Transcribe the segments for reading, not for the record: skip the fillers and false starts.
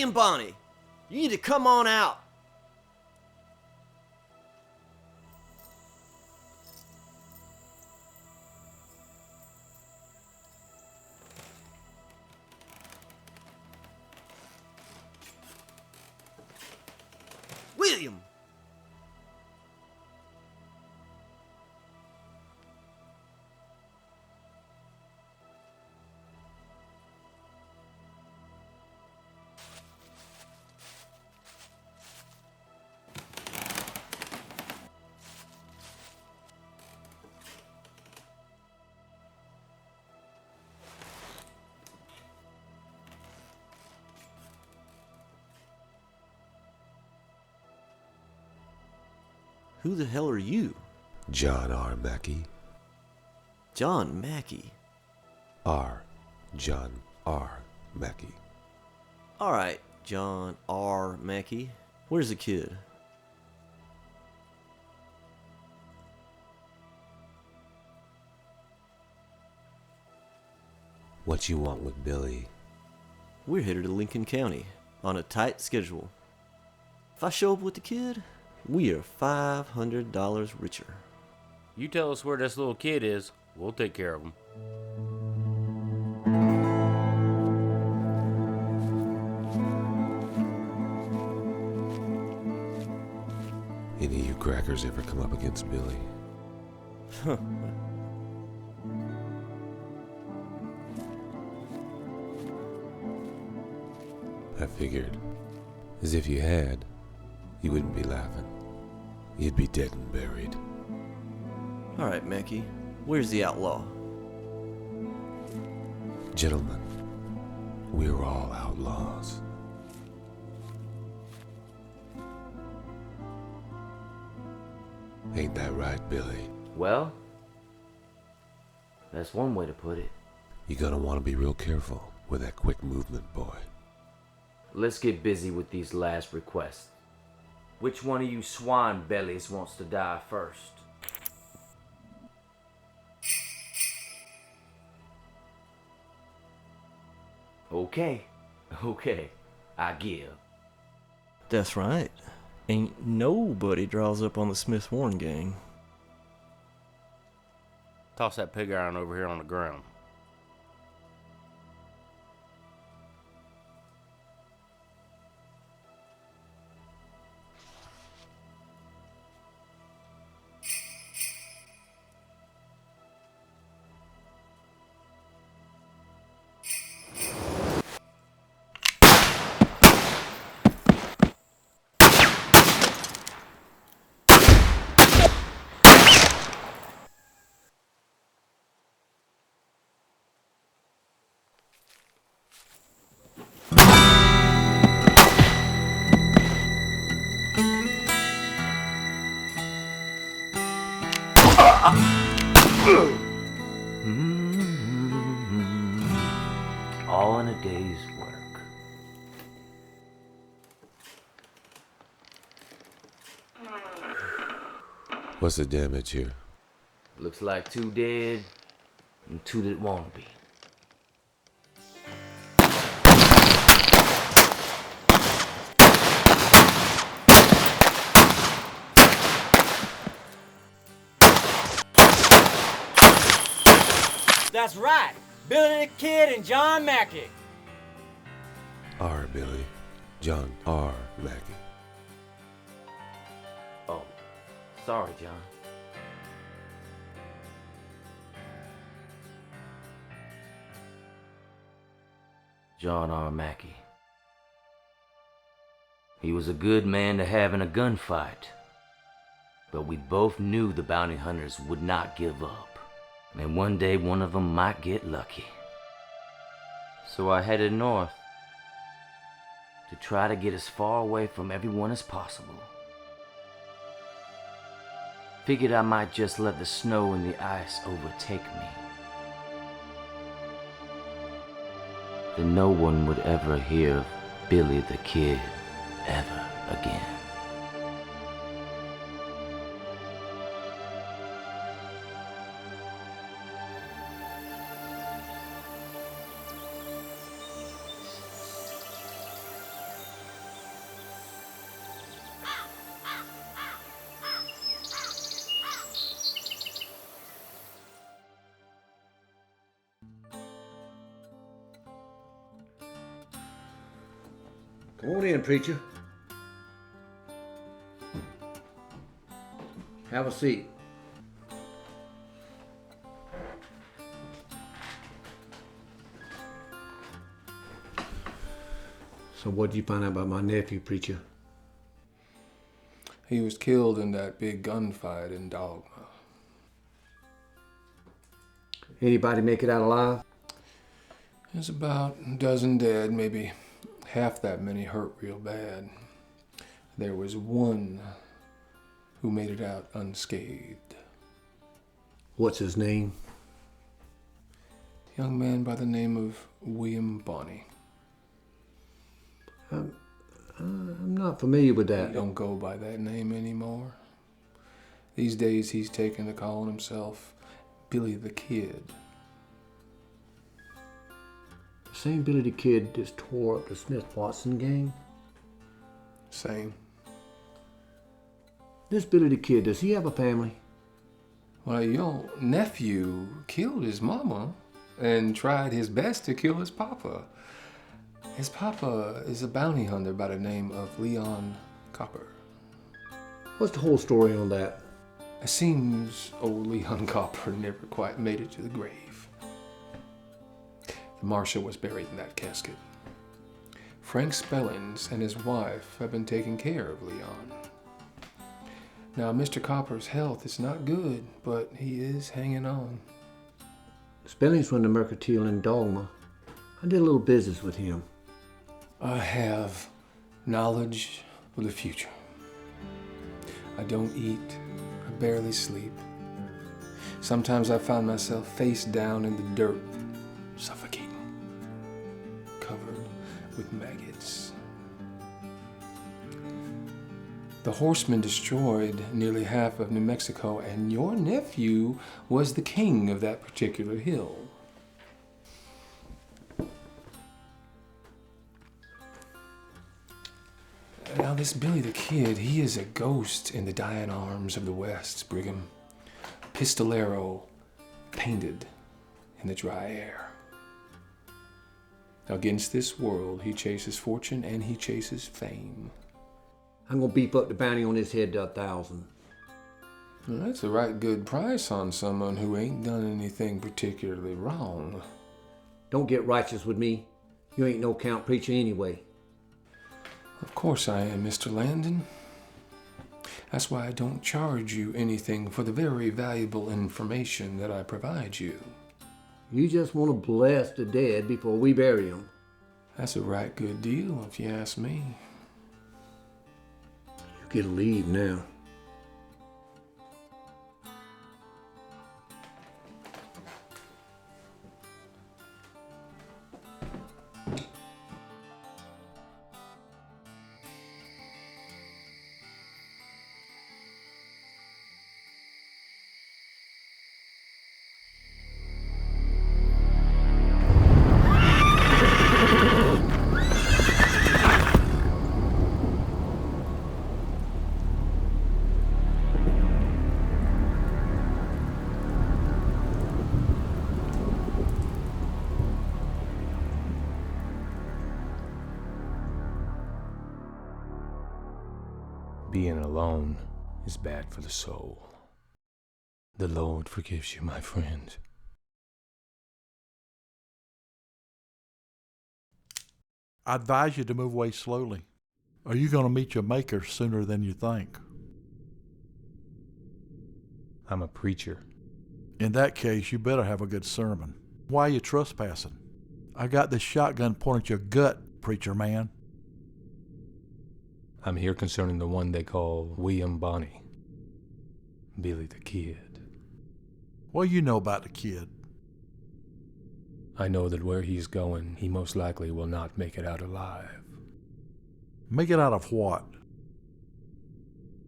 and Bonney, you need to come on out. William! Who the hell are you? John R. Mackey. John Mackey. John R. Mackey. Alright, John R. Mackey. Where's the kid? What you want with Billy? We're headed to Lincoln County on a tight schedule. If I show up with the kid, we are $500 richer. You tell us where this little kid is, we'll take care of him. Any of you crackers ever come up against Billy? I figured, as if you had, you wouldn't be laughing. You'd be dead and buried. Alright, Mackey, where's the outlaw? Gentlemen, we're all outlaws. Ain't that right, Billy? Well, that's one way to put it. You're gonna want to be real careful with that quick movement, boy. Let's get busy with these last requests. Which one of you swine bellies wants to die first? Okay, I give. That's right. Ain't nobody draws up on the Smith Warren gang. Toss that pig iron over here on the ground. All in a day's work. What's the damage here? Looks like 2 dead and 2 that won't be. That's right, Billy the Kid and John Mackey. R. Billy. John R. Mackey. Oh, sorry, John. John R. Mackey. He was a good man to have in a gunfight, but we both knew the bounty hunters would not give up. And one day one of them might get lucky. So I headed north to try to get as far away from everyone as possible. Figured I might just let the snow and the ice overtake me. Then no one would ever hear of Billy the Kid ever again. Come on in, preacher. Have a seat. So what'd you find out about my nephew, preacher? He was killed in that big gunfight in Dogma. Anybody make it out alive? There's about a dozen dead, maybe half that many hurt real bad. There was one who made it out unscathed. What's his name? A young man by the name of William Bonney. I'm not familiar with He that. don't go by that name anymore. These days he's taken to calling himself Billy the Kid. The same Billy the Kid just tore up the Smith-Watson gang? Same. This Billy the Kid, does he have a family? Well, your nephew killed his mama and tried his best to kill his papa. His papa is a bounty hunter by the name of Leon Copper. What's the whole story on that? It seems old Leon Copper never quite made it to the grave. The marshal was buried in that casket. Frank Spellings and his wife have been taking care of Leon. Now, Mr. Copper's health is not good, but he is hanging on. Spellings run the Mercantile in Dogma. I did a little business with him. I have knowledge of the future. I don't eat. I barely sleep. Sometimes I find myself face down in the dirt, suffocating, covered with maggots. The horsemen destroyed nearly half of New Mexico, and your nephew was the king of that particular hill. Now, this Billy the Kid, he is a ghost in the dying arms of the West, Brigham. Pistolero, painted in the dry air. Against this world, he chases fortune and he chases fame. I'm gonna beef up the bounty on his head to 1,000. Well, that's a right good price on someone who ain't done anything particularly wrong. Don't get righteous with me. You ain't no count preacher anyway. Of course I am, Mr. Landon. That's why I don't charge you anything for the very valuable information that I provide you. You just want to bless the dead before we bury them. That's a right good deal, if you ask me. You get to leave now. Being alone is bad for the soul. The Lord forgives you, my friend. I advise you to move away slowly, or you're going to meet your maker sooner than you think. I'm a preacher. In that case, you better have a good sermon. Why are you trespassing? I got this shotgun pointed at your gut, preacher man. I'm here concerning the one they call William Bonney. Billy the Kid. What do you know about the kid? I know that where he's going, he most likely will not make it out alive. Make it out of what?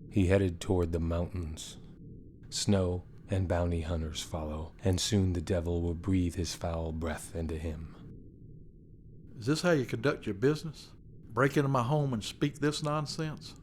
He headed toward the mountains. Snow and bounty hunters follow, and soon the devil will breathe his foul breath into him. Is this how you conduct your business? Break into my home and speak this nonsense?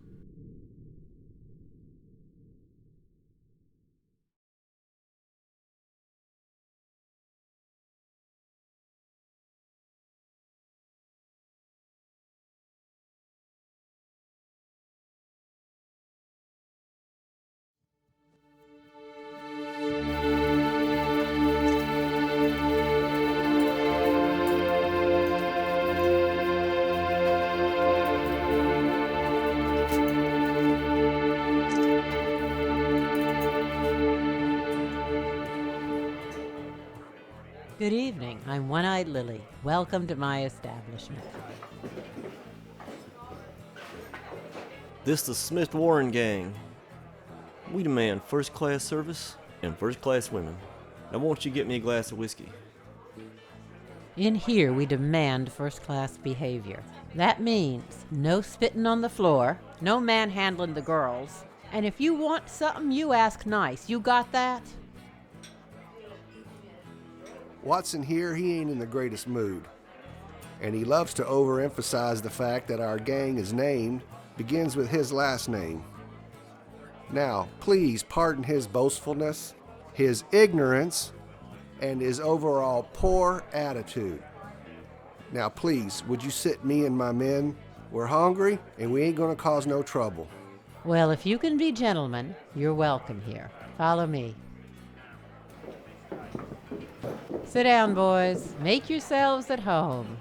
Good evening. I'm One-Eyed Lily. Welcome to my establishment. This the Smith Warren gang. We demand first-class service and first-class women. Now won't you get me a glass of whiskey? In here, we demand first-class behavior. That means no spitting on the floor, no manhandling the girls, and if you want something, you ask nice. You got that? Watson here, he ain't in the greatest mood. And he loves to overemphasize the fact that our gang is named begins with his last name. Now, please pardon his boastfulness, his ignorance, and his overall poor attitude. Now, please, would you sit me and my men? We're hungry, and we ain't gonna cause no trouble. Well, if you can be gentlemen, you're welcome here. Follow me. Sit down, boys. Make yourselves at home.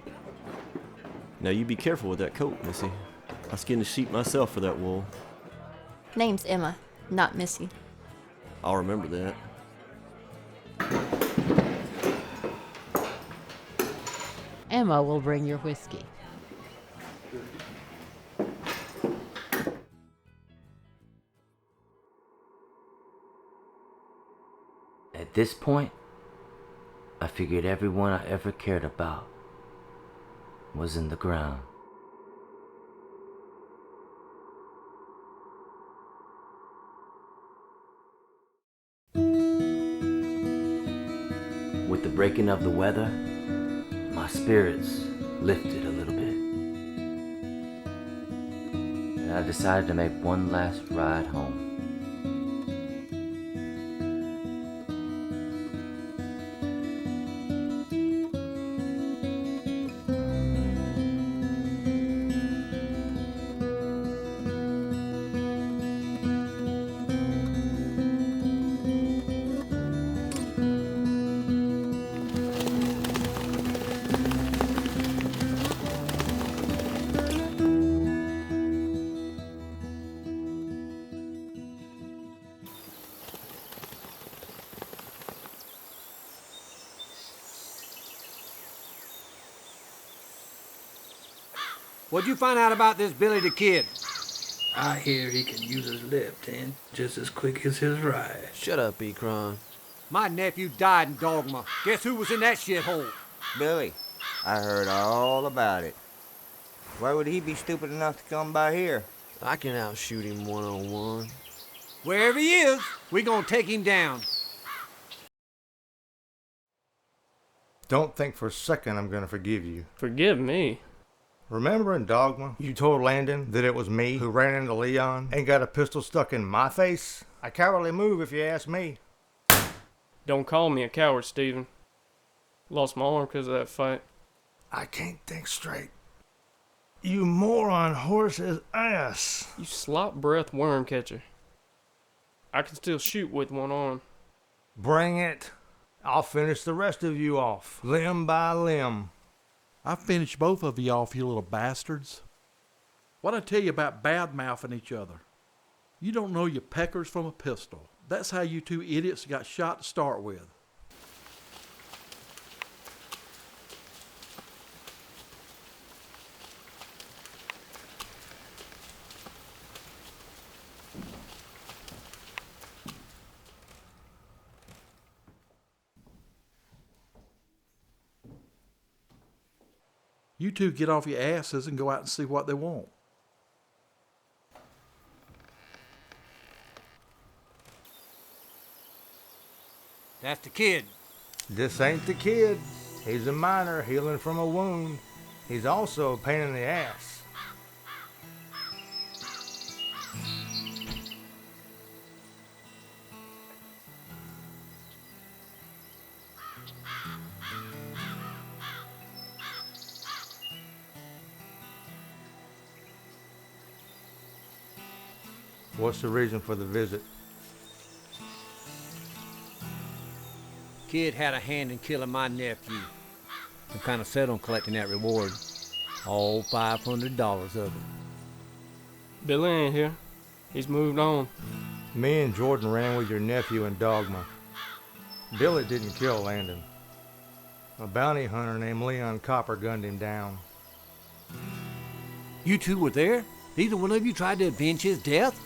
Now you be careful with that coat, Missy. I skinned a sheep myself for that wool. Name's Emma, not Missy. I'll remember that. Emma will bring your whiskey. At this point, I figured everyone I ever cared about was in the ground. With the breaking of the weather, my spirits lifted a little bit. And I decided to make one last ride home. What'd you find out about this Billy the Kid? I hear he can use his left hand just as quick as his right. Shut up, Ekron. My nephew died in Dogma. Guess who was in that shithole? Billy. I heard all about it. Why would he be stupid enough to come by here? I can outshoot him one-on-one. Wherever he is, we gonna take him down. Don't think for a second I'm gonna forgive you. Forgive me? Remember in Dogma, you told Landon that it was me who ran into Leon and got a pistol stuck in my face? A cowardly move if you ask me. Don't call me a coward, Stephen. Lost my arm because of that fight. I can't think straight. You moron horse's ass. You slop breath worm catcher. I can still shoot with one arm. Bring it. I'll finish the rest of you off, limb by limb. I finished both of you off, you little bastards. What'd I tell you about bad-mouthing each other? You don't know your peckers from a pistol. That's how you two idiots got shot to start with. You two get off your asses and go out and see what they want. That's the kid. This ain't the kid. He's a miner healing from a wound. He's also a pain in the ass. What's the reason for the visit? Kid had a hand in killing my nephew. I'm kind of set on collecting that reward. All $500 of it. Billy ain't here. He's moved on. Me and Jordan ran with your nephew in Dogma. Billy didn't kill Landon. A bounty hunter named Leon Copper gunned him down. You two were there? Neither one of you tried to avenge his death?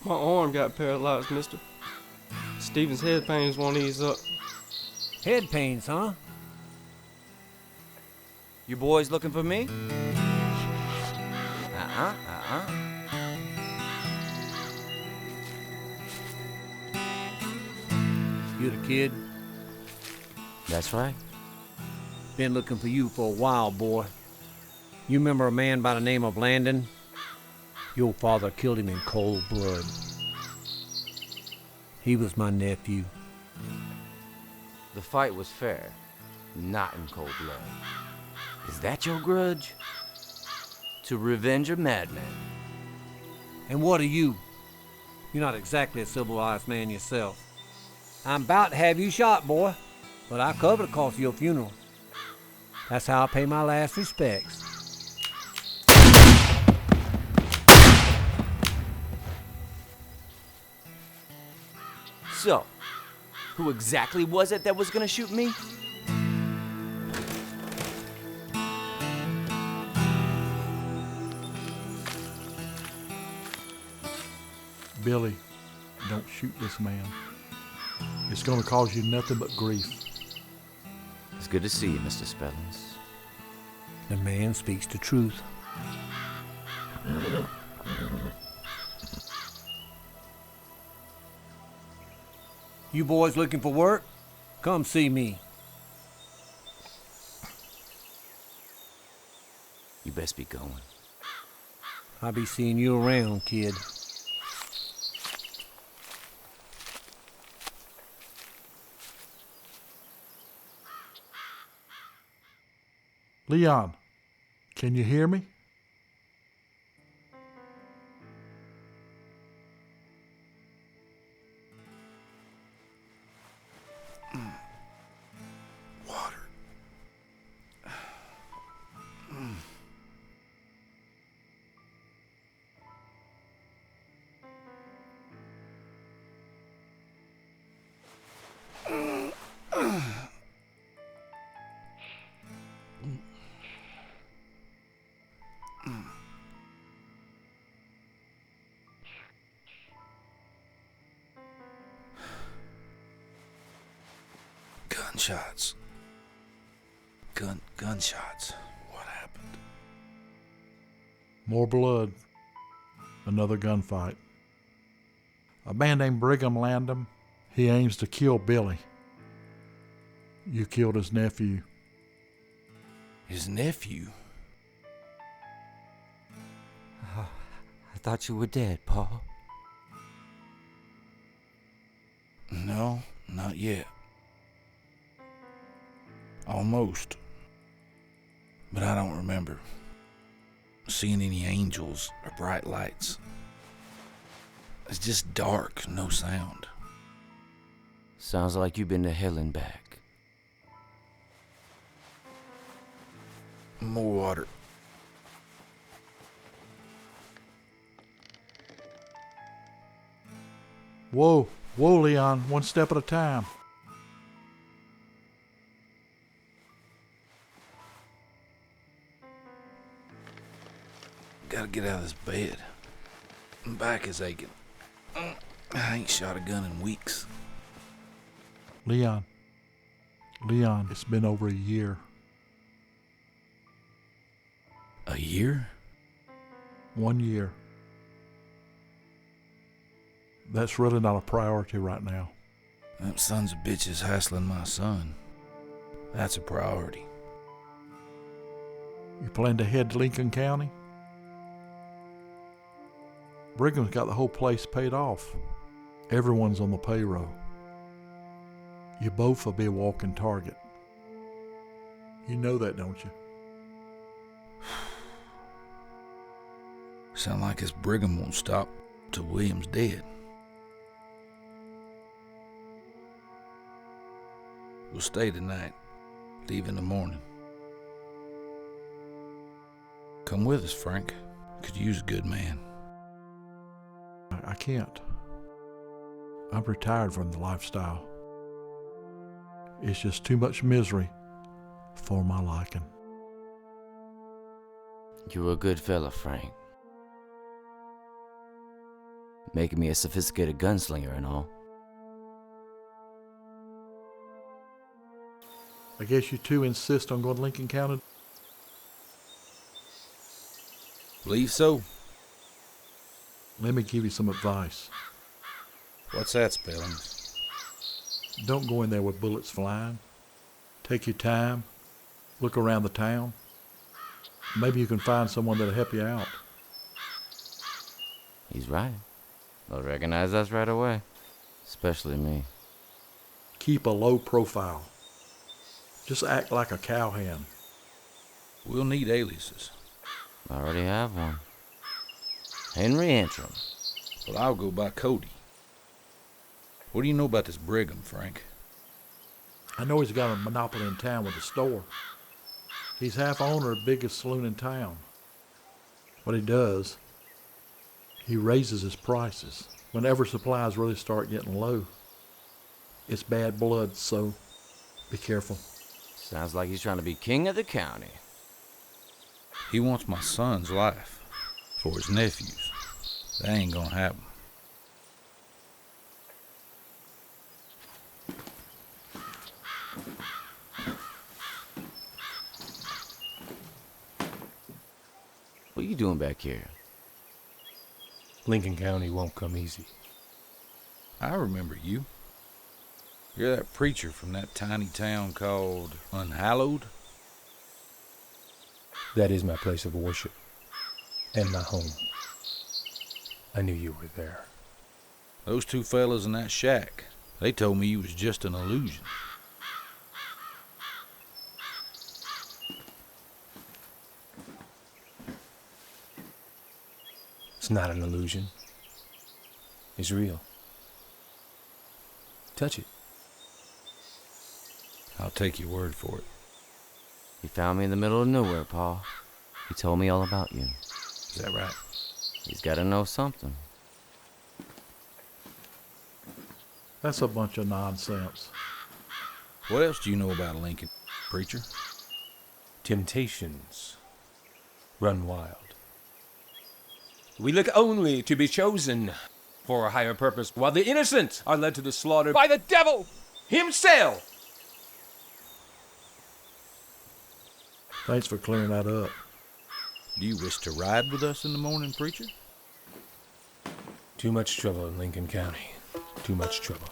My arm got paralyzed, mister. Steven's head pains won't ease up. Head pains, huh? You boys looking for me? You the kid? That's right. Been looking for you for a while, boy. You remember a man by the name of Landon? Your father killed him in cold blood. He was my nephew. The fight was fair, not in cold blood. Is that your grudge? To revenge a madman. And what are you? You're not exactly a civilized man yourself. I'm about to have you shot, boy, but I covered the cost of your funeral. That's how I pay my last respects. So, who exactly was it that was gonna shoot me? Billy, don't shoot this man. It's gonna cause you nothing but grief. It's good to see you, Mr. Spellings. The man speaks the truth. You boys looking for work? Come see me. You best be going. I'll be seeing you around, kid. Leon, can you hear me? Water. Gunshots. Gunshots. What happened? More blood. Another gunfight. A man named Brigham Landham. He aims to kill Billy. You killed his nephew. His nephew? I thought you were dead, Paul. No, not yet. Almost. But I don't remember seeing any angels or bright lights. It's just dark, no sound. Sounds like you've been to hell and back. More water. Whoa, Leon, one step at a time. Gotta get out of this bed. My back is aching. I ain't shot a gun in weeks. Leon, it's been over a year. A year? 1 year. That's really not a priority right now. Them sons of bitches hassling my son. That's a priority. You plan to head to Lincoln County? Brigham's got the whole place paid off. Everyone's on the payroll. You both will be a walking target. You know that, don't you? Sound like this Brigham won't stop till William's dead. We'll stay tonight, leave in the morning. Come with us, Frank. Could use a good man. I can't. I'm retired from the lifestyle. It's just too much misery for my liking. You're a good fella, Frank. Making me a sophisticated gunslinger and all. I guess you two insist on going to Lincoln County? Believe so. Let me give you some advice. What's that, Spellings? Don't go in there with bullets flying. Take your time. Look around the town. Maybe you can find someone that'll help you out. He's right. They'll recognize us right away. Especially me. Keep a low profile. Just act like a cowhand. We'll need aliases. I already have one. Henry Antrim. Well, I'll go by Cody. What do you know about this Brigham, Frank? I know he's got a monopoly in town with a store. He's half owner of the biggest saloon in town. What he does, he raises his prices whenever supplies really start getting low. It's bad blood, so be careful. Sounds like he's trying to be king of the county. He wants my son's life for his nephews. That ain't gonna happen. What are you doing back here? Lincoln County won't come easy. I remember you. You're that preacher from that tiny town called Unhallowed? That is my place of worship. And my home. I knew you were there. Those two fellas in that shack, they told me you was just an illusion. It's not an illusion. It's real. Touch it. I'll take your word for it. He found me in the middle of nowhere, Pa. He told me all about you. Is that right? He's got to know something. That's a bunch of nonsense. What else do you know about Lincoln, preacher? Temptations run wild. We look only to be chosen for a higher purpose, while the innocent are led to the slaughter by the devil himself. Thanks for clearing that up. Do you wish to ride with us in the morning, preacher? Too much trouble in Lincoln County. Too much trouble.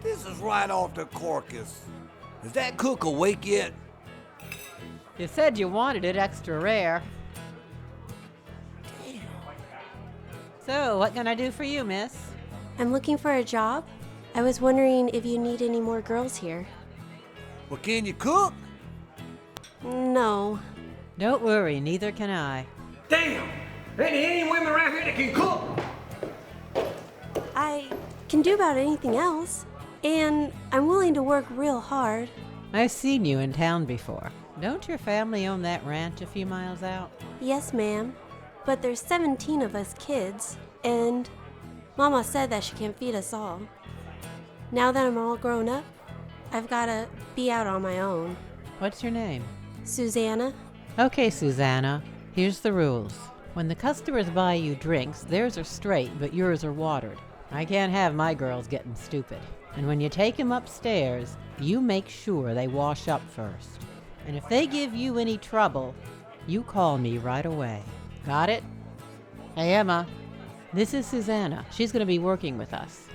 This is right off the corkus. Is that cook awake yet? You said you wanted it extra rare. So, what can I do for you, miss? I'm looking for a job. I was wondering if you need any more girls here. Well, can you cook? No. Don't worry, neither can I. Damn! Ain't any women around here that can cook? I can do about anything else. And I'm willing to work real hard. I've seen you in town before. Don't your family own that ranch a few miles out? Yes, ma'am. But there's 17 of us kids, and Mama said that she can't feed us all. Now that I'm all grown up, I've gotta be out on my own. What's your name? Susanna. Okay, Susanna. Here's the rules. When the customers buy you drinks, theirs are straight, but yours are watered. I can't have my girls getting stupid. And when you take them upstairs, you make sure they wash up first. And if they give you any trouble, you call me right away. Got it? Hey, Emma. This is Susanna. She's going to be working with us.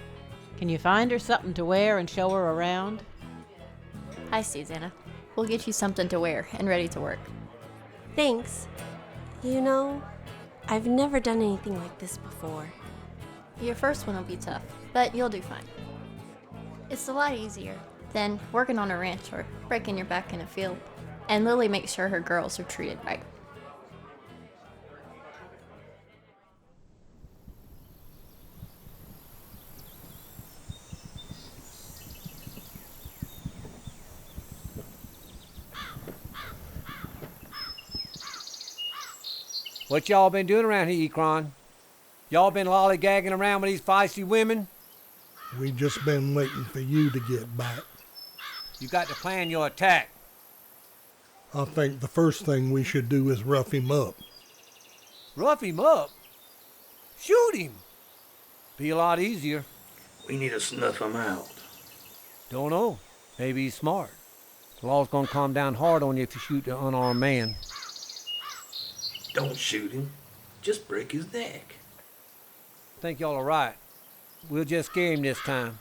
Can you find her something to wear and show her around? Hi, Susanna. We'll get you something to wear and ready to work. Thanks. You know, I've never done anything like this before. Your first one will be tough, but you'll do fine. It's a lot easier than working on a ranch or breaking your back in a field. And Lily makes sure her girls are treated right. What y'all been doing around here, Ekron? Y'all been lollygagging around with these feisty women? We just been waiting for you to get back. You got to plan your attack. I think the first thing we should do is rough him up. Rough him up? Shoot him. Be a lot easier. We need to snuff him out. Don't know. Maybe he's smart. The law's gonna come down hard on you if you shoot an unarmed man. Don't shoot him. Just break his neck. Think y'all are right. We'll just scare him this time.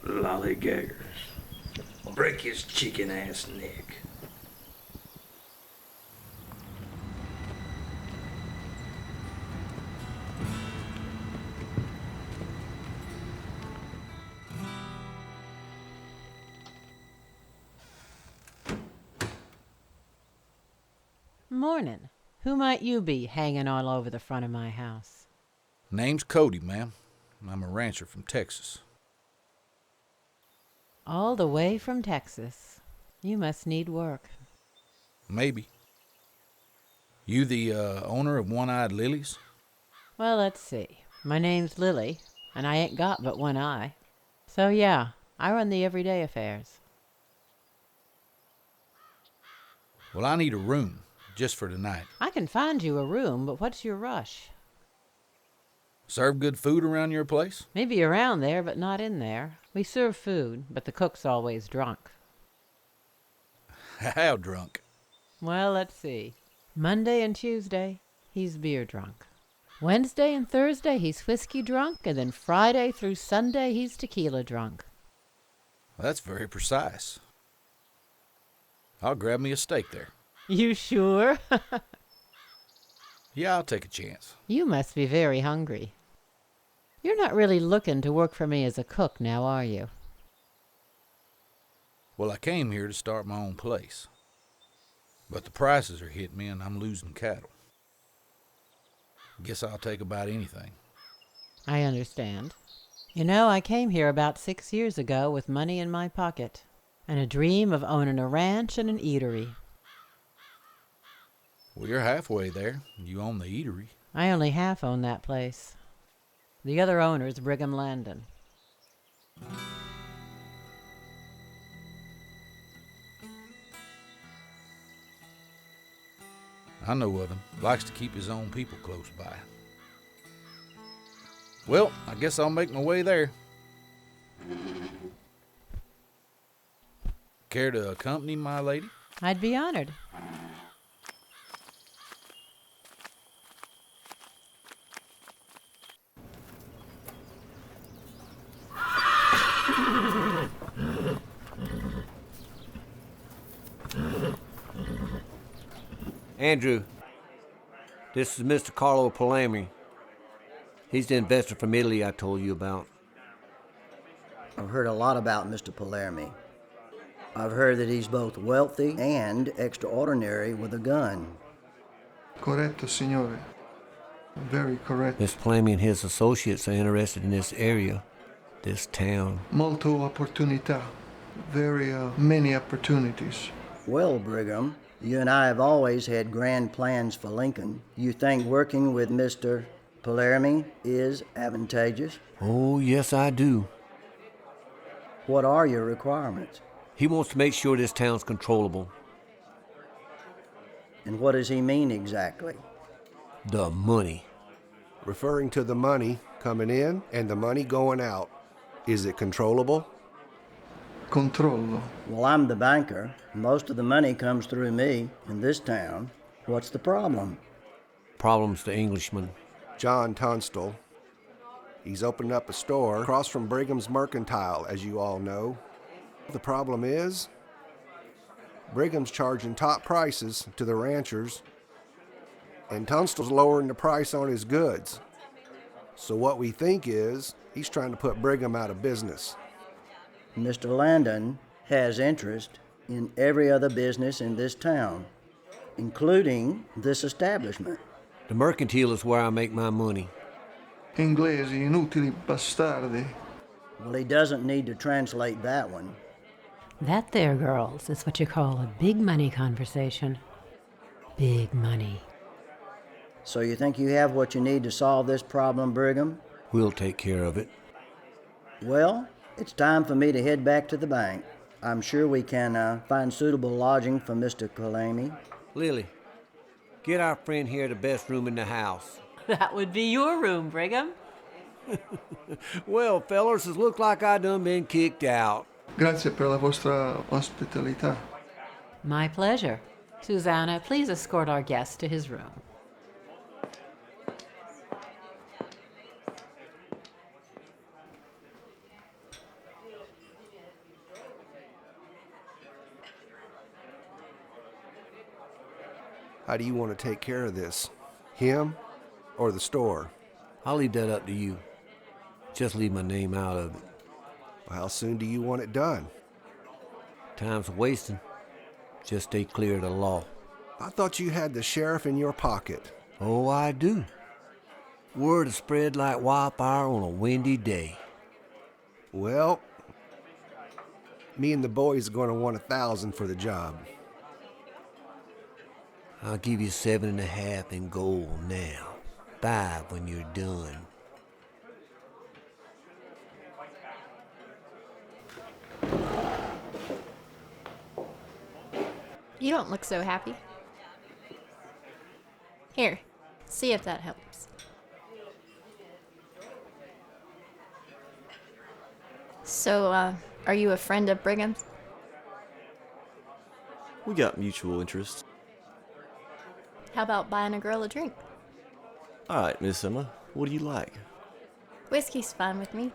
Lollygaggers. Break his chicken ass neck. Morning. Who might you be hanging all over the front of my house? Name's Cody, ma'am. I'm a rancher from Texas. All the way from Texas. You must need work. Maybe. You the owner of One-Eyed Lilies? Well, let's see. My name's Lily, and I ain't got but one eye. So yeah, I run the everyday affairs. Well, I need a room, just for tonight. I can find you a room, but what's your rush? Serve good food around your place? Maybe around there, but not in there. We serve food, but the cook's always drunk. How drunk? Well, let's see. Monday and Tuesday, he's beer drunk. Wednesday and Thursday, he's whiskey drunk, and then Friday through Sunday, he's tequila drunk. Well, that's very precise. I'll grab me a steak there. You sure? Yeah, I'll take a chance. You must be very hungry. You're not really looking to work for me as a cook now, are you? Well, I came here to start my own place. But the prices are hitting me and I'm losing cattle. Guess I'll take about anything. I understand. You know, I came here about 6 years ago with money in my pocket and a dream of owning a ranch and an eatery. Well, you're halfway there. You own the eatery. I only half own that place. The other owner's Brigham Landon. I know of him. Likes to keep his own people close by. Well, I guess I'll make my way there. Care to accompany my lady? I'd be honored. Andrew, this is Mr. Carlo Palermi. He's the investor from Italy I told you about. I've heard a lot about Mr. Palermi. I've heard that he's both wealthy and extraordinary with a gun. Corretto, signore. Very correct. Mr. Palermi and his associates are interested in this area, this town. Molto opportunità. Very many opportunities. Well, Brigham, you and I have always had grand plans for Lincoln. You think working with Mr. Palermi is advantageous? Oh, yes, I do. What are your requirements? He wants to make sure this town's controllable. And what does he mean exactly? The money. Referring to the money coming in and the money going out. Is it controllable? controllo. Well, I'm the banker. Most of the money comes through me in this town. What's the problem? Problem's the Englishman. John Tunstall. He's opened up a store across from Brigham's Mercantile, as you all know. The problem is, Brigham's charging top prices to the ranchers, and Tunstall's lowering the price on his goods. So what we think is, he's trying to put Brigham out of business. Mr. Landon has interest in every other business in this town, including this establishment. The Mercantile is where I make my money. Inglesi inutili bastardi. Well, he doesn't need to translate that one. That there, girls, is what you call a big money conversation. Big money. So you think you have what you need to solve this problem, Brigham? We'll take care of it. Well, it's time for me to head back to the bank. I'm sure we can find suitable lodging for Mr. Kalami. Lily, get our friend here the best room in the house. That would be your room, Brigham. Well, fellers, it looks like I done been kicked out. Grazie per la vostra ospitalità. My pleasure. Susanna, please escort our guest to his room. How do you want to take care of this? Him or the store? I'll leave that up to you. Just leave my name out of it. How soon do you want it done? Time's wasting. Just stay clear of the law. I thought you had the sheriff in your pocket. Oh, I do. Word is spread like wildfire on a windy day. Well, me and the boys are going to want 1,000 for the job. I'll give you 7.5 in gold now. 5 when you're done. You don't look so happy. Here, see if that helps. So, are you a friend of Brigham's? We got mutual interests. How about buying a girl a drink? All right, Miss Emma, what do you like? Whiskey's fine with me.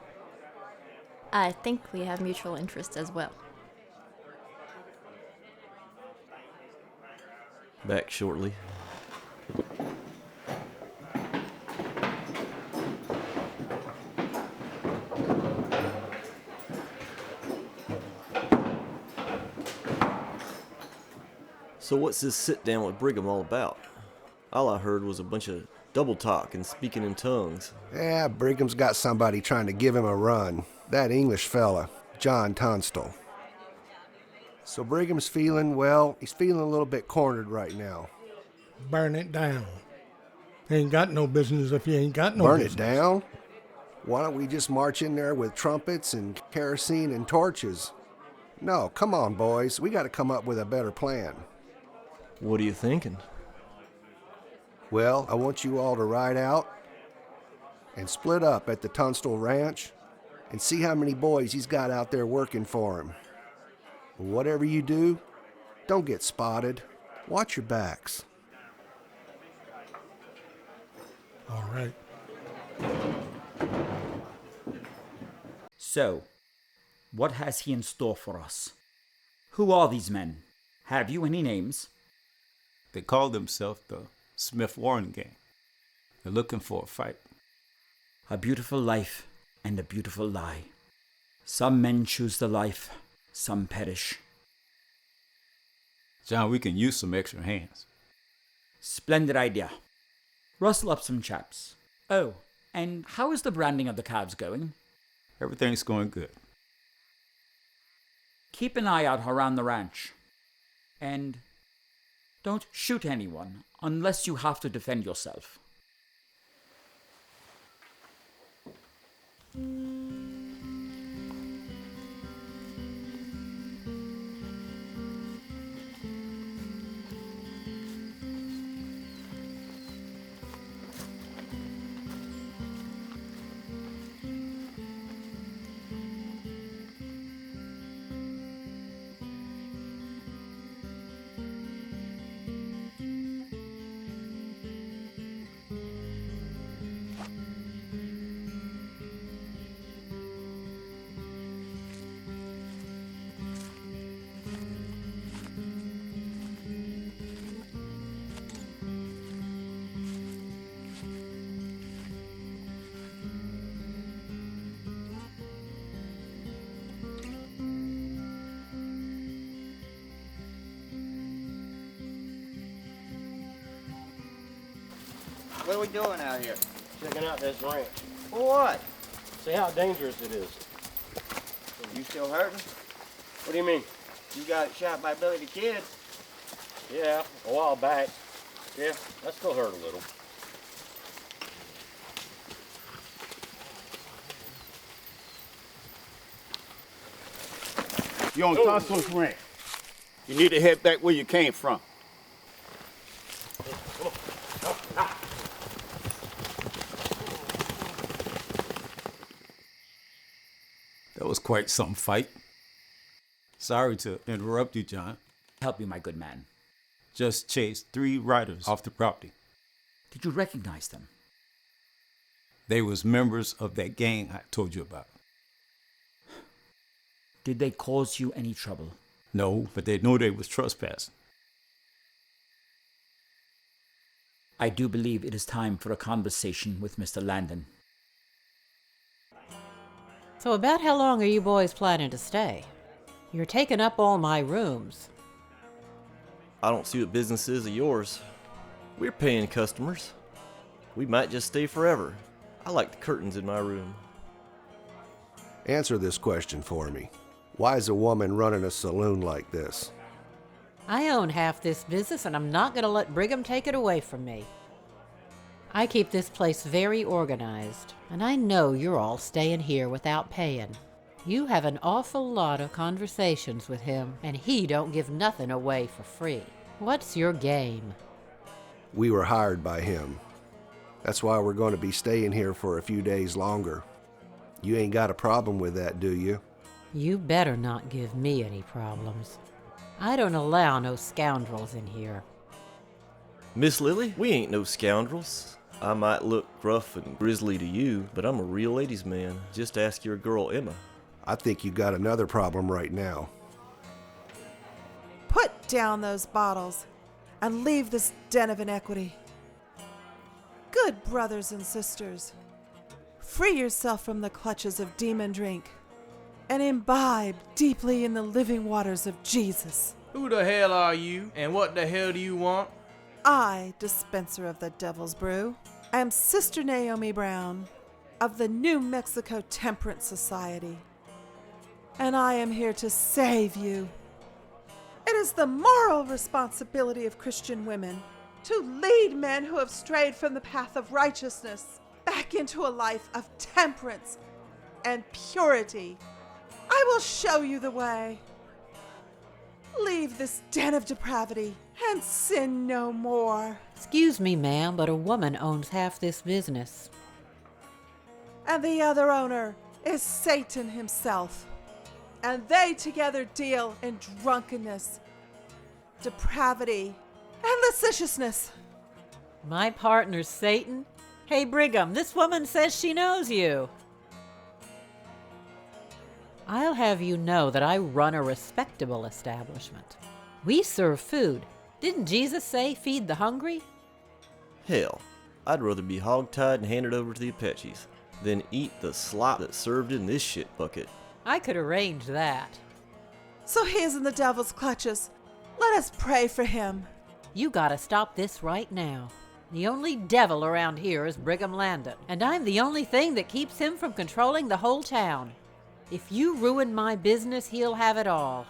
I think we have mutual interests as well. Back shortly. So what's this sit down with Brigham all about? All I heard was a bunch of double talk and speaking in tongues. Yeah, Brigham's got somebody trying to give him a run. That English fella, John Tunstall. So Brigham's feeling, well, he's feeling a little bit cornered right now. Burn it down. Ain't got no business if you ain't got no Burn business. it down? Why don't we just march in there with trumpets and kerosene and torches? No, come on, boys. We got to come up with a better plan. What are you thinking? Well, I want you all to ride out and split up at the Tunstall Ranch and see how many boys he's got out there working for him. Whatever you do, don't get spotted. Watch your backs. All right. So, what has he in store for us? Who are these men? Have you any names? They call themselves the Smith Warren Gang. They're looking for a fight. A beautiful life and a beautiful lie. Some men choose the life, some perish. John, we can use some extra hands. Splendid idea. Rustle up some chaps. Oh, and how is the branding of the calves going? Everything's going good. Keep an eye out around the ranch. And don't shoot anyone unless you have to defend yourself. What are we doing out here? Checking out this ranch. For what? See how dangerous it is. You still hurting? What do you mean? You got shot by Billy the Kid. Yeah, a while back. Yeah, that still hurt a little. You're on Constance Ranch. You need to head back where you came from. That was quite some fight. Sorry to interrupt you, John. Help you, my good man. Just chased 3 riders off the property. Did you recognize them? They was members of that gang I told you about. Did they cause you any trouble? No, but they know they was trespassing. I do believe it is time for a conversation with Mr. Landon. So about how long are you boys planning to stay? You're taking up all my rooms. I don't see what business is of yours. We're paying customers. We might just stay forever. I like the curtains in my room. Answer this question for me. Why is a woman running a saloon like this? I own half this business and I'm not going to let Brigham take it away from me. I keep this place very organized, and I know you're all staying here without paying. You have an awful lot of conversations with him, and he don't give nothing away for free. What's your game? We were hired by him. That's why we're going to be staying here for a few days longer. You ain't got a problem with that, do you? You better not give me any problems. I don't allow no scoundrels in here. Miss Lily, we ain't no scoundrels. I might look rough and grisly to you, but I'm a real ladies' man. Just ask your girl Emma. I think you got another problem right now. Put down those bottles and leave this den of iniquity. Good brothers and sisters, free yourself from the clutches of demon drink and imbibe deeply in the living waters of Jesus. Who the hell are you, and what the hell do you want? I, dispenser of the devil's brew, am Sister Naomi Brown of the New Mexico Temperance Society, and I am here to save you. It is the moral responsibility of Christian women to lead men who have strayed from the path of righteousness back into a life of temperance and purity. I will show you the way. Leave this den of depravity and sin no more. Excuse me, ma'am, but a woman owns half this business. And the other owner is Satan himself. And they together deal in drunkenness, depravity, and lasciviousness. My partner's Satan? Hey, Brigham, this woman says she knows you. I'll have you know that I run a respectable establishment. We serve food. Didn't Jesus say, feed the hungry? Hell, I'd rather be hogtied and handed over to the Apaches than eat the slop that's served in this shit bucket. I could arrange that. So he is in the devil's clutches. Let us pray for him. You gotta stop this right now. The only devil around here is Brigham Landon, and I'm the only thing that keeps him from controlling the whole town. If you ruin my business, he'll have it all.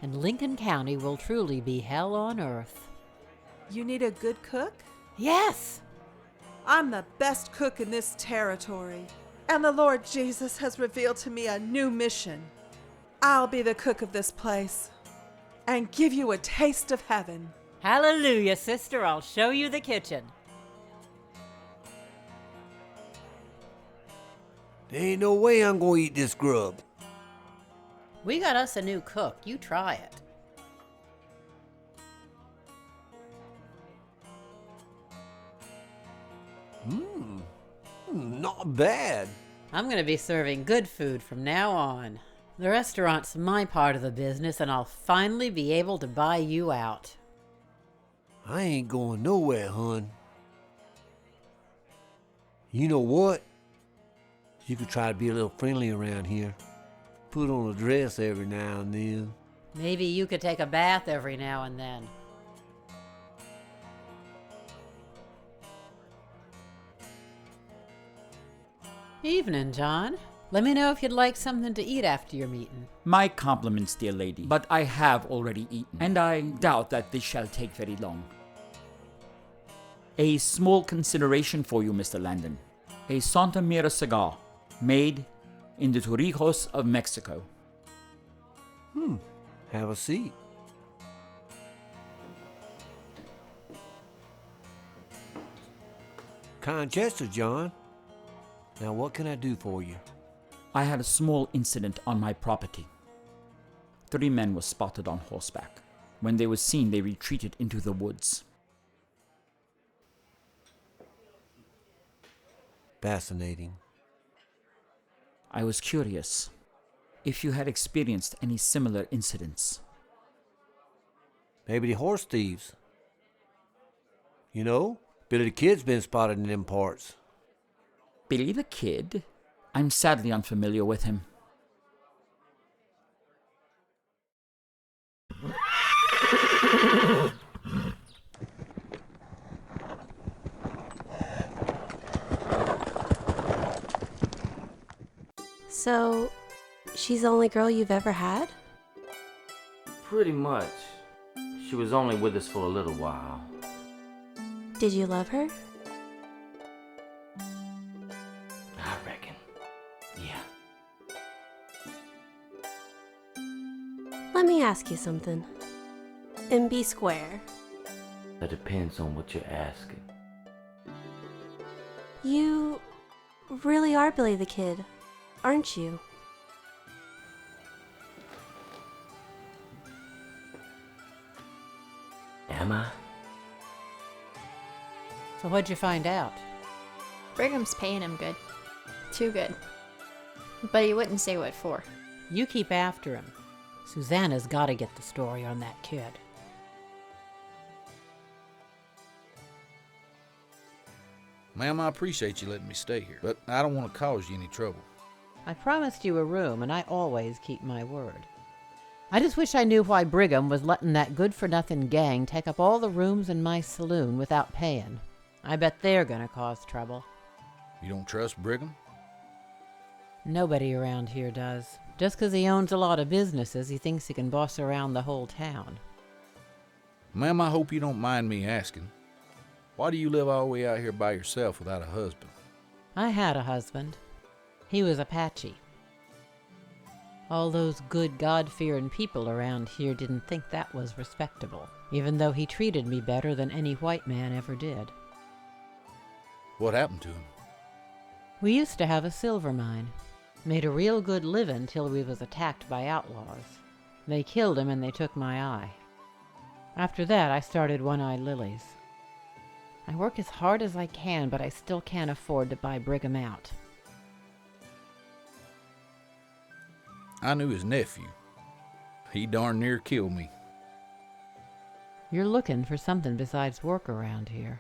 And Lincoln County will truly be hell on earth. You need a good cook? Yes! I'm the best cook in this territory. And the Lord Jesus has revealed to me a new mission. I'll be the cook of this place and give you a taste of heaven. Hallelujah, sister. I'll show you the kitchen. There ain't no way I'm gonna eat this grub. We got us a new cook. You try it. Not bad. I'm going to be serving good food from now on. The restaurant's my part of the business, and I'll finally be able to buy you out. I ain't going nowhere, hon. You know what? You could try to be a little friendly around here. Put on a dress every now and then. Maybe you could take a bath every now and then. Evening, John. Let me know if you'd like something to eat after your meeting. My compliments, dear lady, but I have already eaten, and I doubt that this shall take very long. A small consideration for you, Mr. Landon. A Santa Mira cigar, made in the Torrijos of Mexico. Have a seat. Kind gesture, John. Now what can I do for you? I had a small incident on my property. 3 men were spotted on horseback. When they were seen, they retreated into the woods. Fascinating. I was curious if you had experienced any similar incidents. Maybe the horse thieves. You know, Billy the Kid's been spotted in them parts. Billy the Kid? I'm sadly unfamiliar with him. So, she's the only girl you've ever had? Pretty much. She was only with us for a little while. Did you love her? I reckon. Yeah. Let me ask you something. And be square. That depends on what you're asking. You really are Billy the Kid, aren't you? Am I? So what'd you find out? Brigham's paying him good. Too good. But he wouldn't say what for. You keep after him. Susanna's got to get the story on that kid. Ma'am, I appreciate you letting me stay here, but I don't want to cause you any trouble. I promised you a room, and I always keep my word. I just wish I knew why Brigham was letting that good-for-nothing gang take up all the rooms in my saloon without paying. I bet they're gonna cause trouble. You don't trust Brigham? Nobody around here does. Just 'cause he owns a lot of businesses, he thinks he can boss around the whole town. Ma'am, I hope you don't mind me asking. Why do you live all the way out here by yourself without a husband? I had a husband. He was Apache. All those good God-fearing people around here didn't think that was respectable, even though he treated me better than any white man ever did. What happened to him? We used to have a silver mine. Made a real good living till we was attacked by outlaws. They killed him and they took my eye. After that, I started One-Eyed Lilies. I work as hard as I can, but I still can't afford to buy Brigham out. I knew his nephew. He darn near killed me. You're looking for something besides work around here.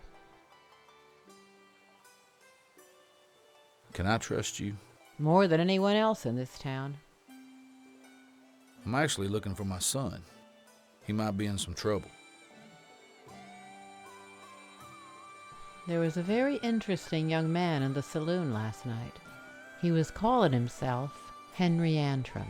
Can I trust you? More than anyone else in this town. I'm actually looking for my son. He might be in some trouble. There was a very interesting young man in the saloon last night. He was calling himself Henry Antrim.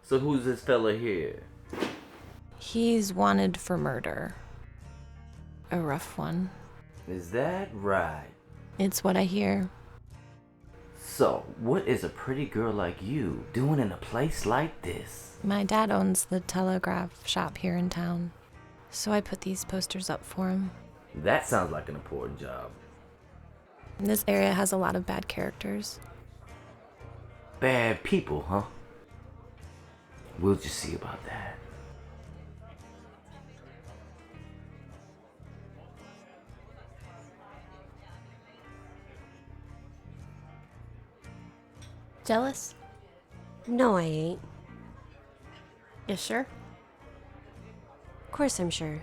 So who's this fella here? He's wanted for murder. A rough one. Is that right? It's what I hear. So, what is a pretty girl like you doing in a place like this? My dad owns the telegraph shop here in town, so I put these posters up for him. That sounds like an important job. This area has a lot of bad characters. Bad people, huh? We'll just see about that. Jealous? No, I ain't. You sure? Of course I'm sure.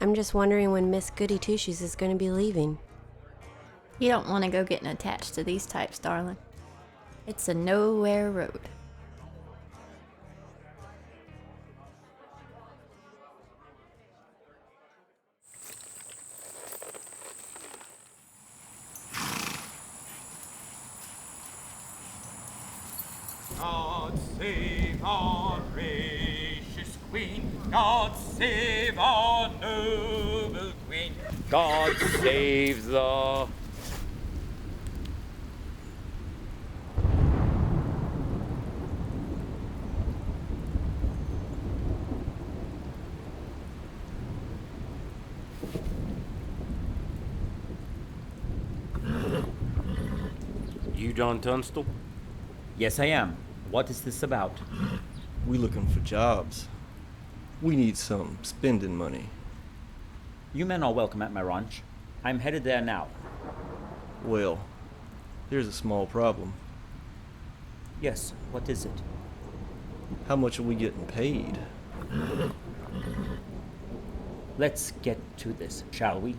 I'm just wondering when Miss Goody Two-Shoes is going to be leaving. You don't want to go getting attached to these types, darling. It's a nowhere road. God save our gracious Queen. God save our noble Queen. God save the... You John Tunstall? Yes, I am. What is this about? We looking for jobs. We need some spending money. You men are welcome at my ranch. I'm headed there now. Well, there's a small problem. Yes, what is it? How much are we getting paid? Let's get to this, shall we?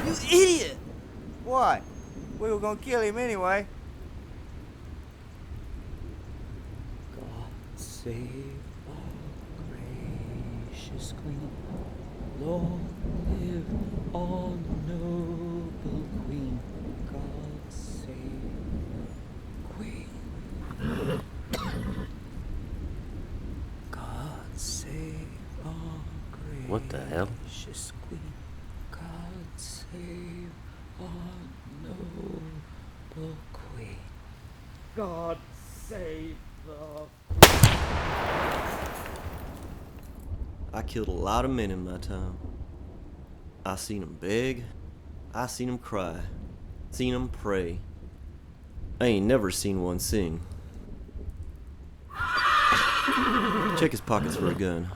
You idiot! What? We were gonna kill him anyway. God save our gracious Queen. Long live our noble Queen. God save the Queen. God save our gracious What the hell? Queen. God save our noble Queen. God save the... I killed a lot of men in my time. I seen them beg. I seen them cry. Seen them pray. I ain't never seen one sing. Check his pockets for a gun.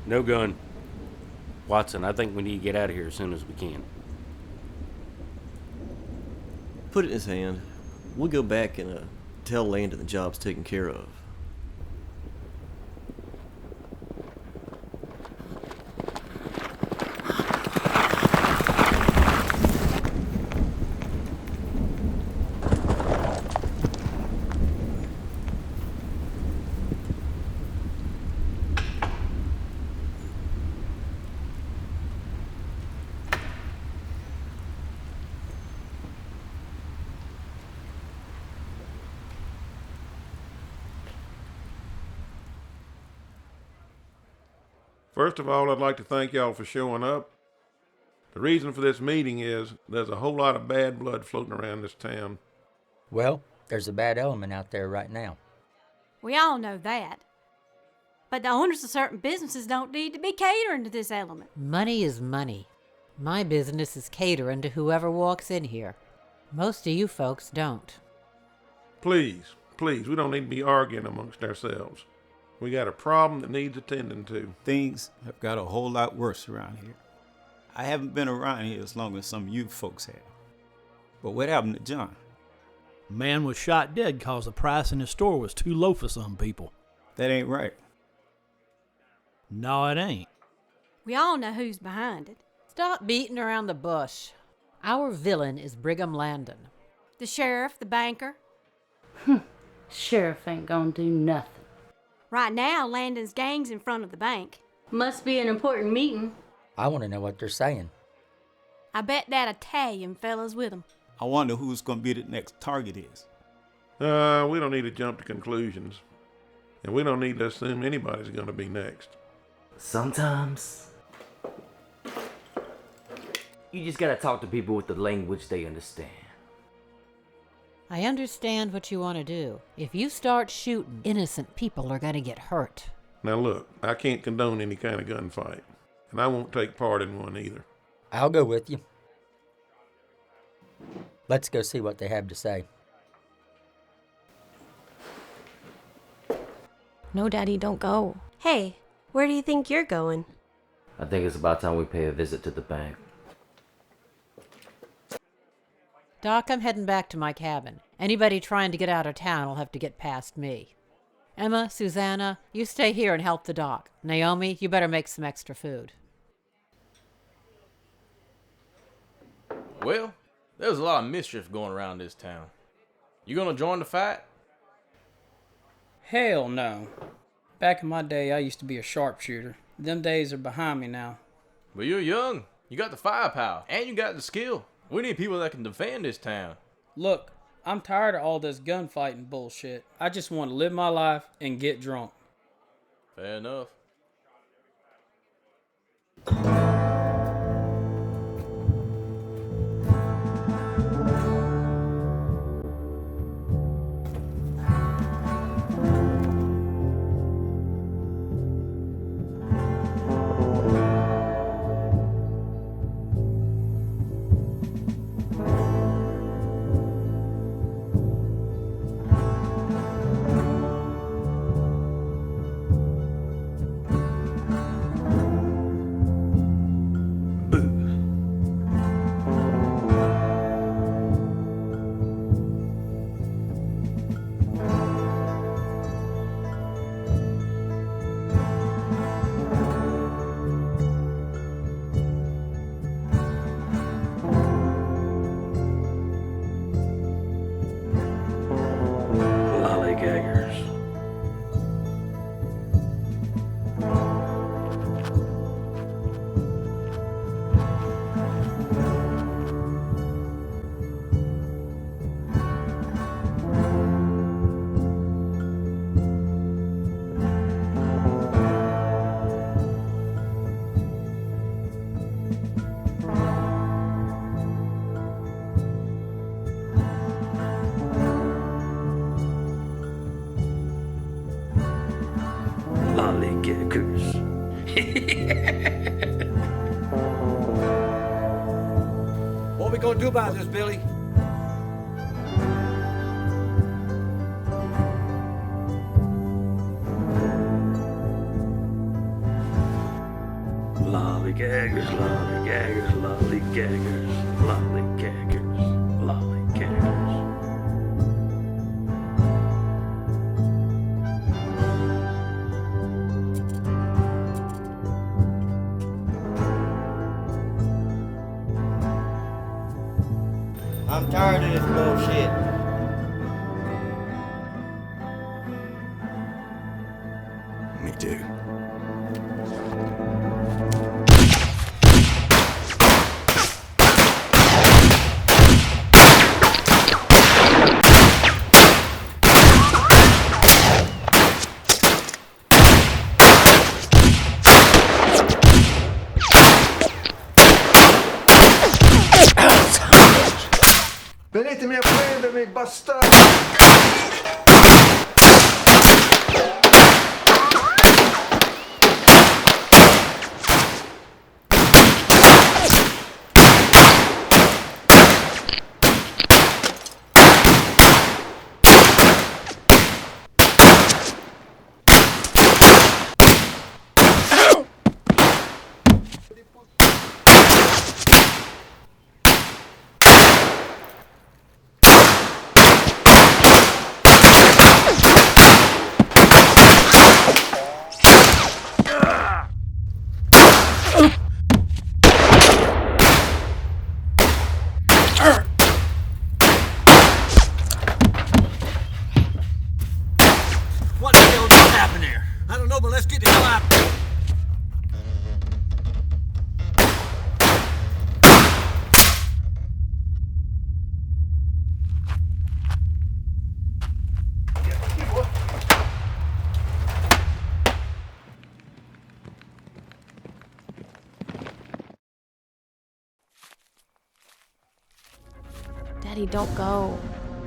No gun. Watson, I think we need to get out of here as soon as we can. Put it in his hand. We'll go back and tell Landon the job's taken care of. First of all, I'd like to thank y'all for showing up. The reason for this meeting is there's a whole lot of bad blood floating around this town. Well, there's a bad element out there right now. We all know that. But the owners of certain businesses don't need to be catering to this element. Money is money. My business is catering to whoever walks in here. Most of you folks don't. Please, we don't need to be arguing amongst ourselves. We got a problem that needs attending to. Things have got a whole lot worse around here. I haven't been around here as long as some of you folks have. But what happened to John? Man was shot dead because the price in his store was too low for some people. That ain't right. No, it ain't. We all know who's behind it. Stop beating around the bush. Our villain is Brigham Landon. The sheriff, the banker. Sheriff ain't gonna do nothing. Right now, Landon's gang's in front of the bank. Must be an important meeting. I want to know what they're saying. I bet that Italian fella's with them. I wonder who's going to be the next target is. We don't need to jump to conclusions. And we don't need to assume anybody's going to be next. Sometimes you just gotta talk to people with the language they understand. I understand what you want to do. If you start shooting, innocent people are going to get hurt. Now look, I can't condone any kind of gunfight. And I won't take part in one either. I'll go with you. Let's go see what they have to say. No, Daddy, don't go. Hey, where do you think you're going? I think it's about time we pay a visit to the bank. Doc, I'm heading back to my cabin. Anybody trying to get out of town will have to get past me. Emma, Susanna, you stay here and help the doc. Naomi, you better make some extra food. Well, there's a lot of mischief going around this town. You gonna join the fight? Hell no. Back in my day, I used to be a sharpshooter. Them days are behind me now. But you're young. You got the firepower, and you got the skill. We need people that can defend this town. Look, I'm tired of all this gunfighting bullshit. I just want to live my life and get drunk. Fair enough. What we gonna do about this, Billy? Lollygaggers, lollygaggers, lollygaggers, lollygaggers, lollygaggers. I'm tired of this bullshit. Me too. Venitemi a prendermi, bastardi! What the hell just happened here? I don't know, but let's get the hell out. Daddy, don't go.